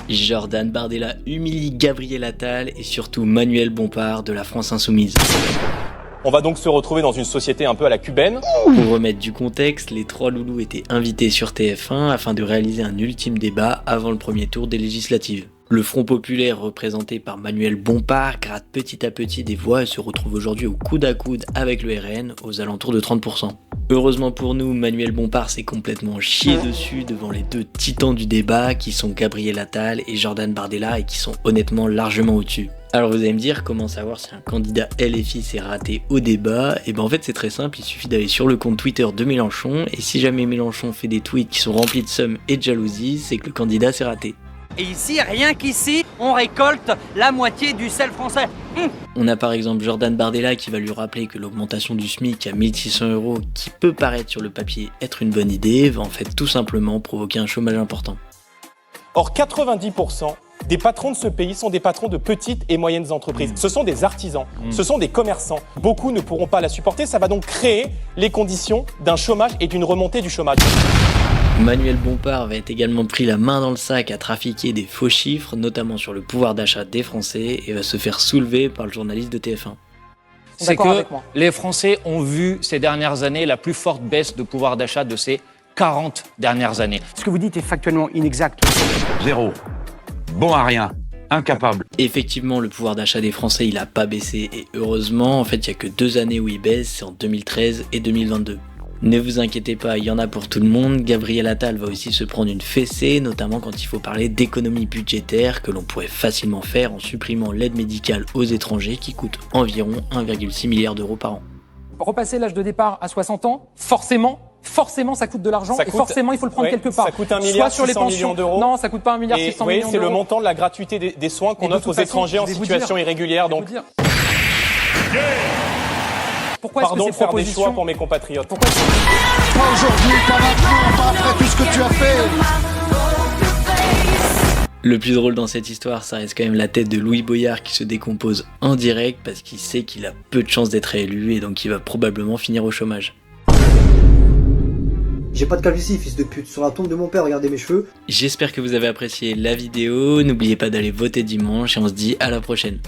Jordan Bardella humilie Gabriel Attal et surtout Manuel Bompard de la France Insoumise. On va donc se retrouver dans une société un peu à la cubaine. Pour remettre du contexte, les trois loulous étaient invités sur TF1 afin de réaliser un ultime débat avant le premier tour des législatives. Le Front Populaire, représenté par Manuel Bompard, gratte petit à petit des voix et se retrouve aujourd'hui au coude à coude avec le RN, aux alentours de 30%. Heureusement pour nous, Manuel Bompard s'est complètement chié dessus devant les deux titans du débat qui sont Gabriel Attal et Jordan Bardella et qui sont honnêtement largement au-dessus. Alors vous allez me dire comment savoir si un candidat LFI s'est raté au débat. Et ben en fait c'est très simple, il suffit d'aller sur le compte Twitter de Mélenchon et si jamais Mélenchon fait des tweets qui sont remplis de seum et de jalousie, c'est que le candidat s'est raté. Et ici, rien qu'ici, on récolte la moitié du sel français. On a par exemple Jordan Bardella qui va lui rappeler que l'augmentation du SMIC à 1600 €, qui peut paraître sur le papier être une bonne idée, va en fait tout simplement provoquer un chômage important. Or, 90% des patrons de ce pays sont des patrons de petites et moyennes entreprises. Ce sont des artisans, ce sont des commerçants. Beaucoup ne pourront pas la supporter, ça va donc créer les conditions d'un chômage et d'une remontée du chômage. Manuel Bompard va être également pris la main dans le sac à trafiquer des faux chiffres, notamment sur le pouvoir d'achat des Français, et va se faire soulever par le journaliste de TF1. C'est que les Français ont vu ces dernières années la plus forte baisse de pouvoir d'achat de ces 40 dernières années. Ce que vous dites est factuellement inexact. Zéro. Bon à rien. Incapable. Effectivement, le pouvoir d'achat des Français, il a pas baissé, et heureusement, en fait, il y a que 2 années où il baisse, c'est en 2013 et 2022. Ne vous inquiétez pas, il y en a pour tout le monde. Gabriel Attal va aussi se prendre une fessée, notamment quand il faut parler d'économie budgétaire que l'on pourrait facilement faire en supprimant l'aide médicale aux étrangers qui coûte environ 1,6 milliard d'euros par an. Repasser l'âge de départ à 60 ans, forcément ça coûte de l'argent et forcément il faut le prendre quelque part. Ça coûte 1 milliard 600 millions d'euros. Non, ça coûte pas 1 milliard 600 millions d'euros. C'est le montant de la gratuité des soins qu'on offre aux étrangers en situation irrégulière. Donc, pourquoi pardon est-ce de que faire des choix pour mes compatriotes. Pas aujourd'hui, pas maintenant, pas après tout ce que tu as fait. Le plus drôle dans cette histoire, ça reste quand même la tête de Louis Boyard qui se décompose en direct parce qu'il sait qu'il a peu de chances d'être élu et donc il va probablement finir au chômage. J'ai pas de calvitie, fils de pute. Sur la tombe de mon père, regardez mes cheveux. J'espère que vous avez apprécié la vidéo. N'oubliez pas d'aller voter dimanche et on se dit à la prochaine.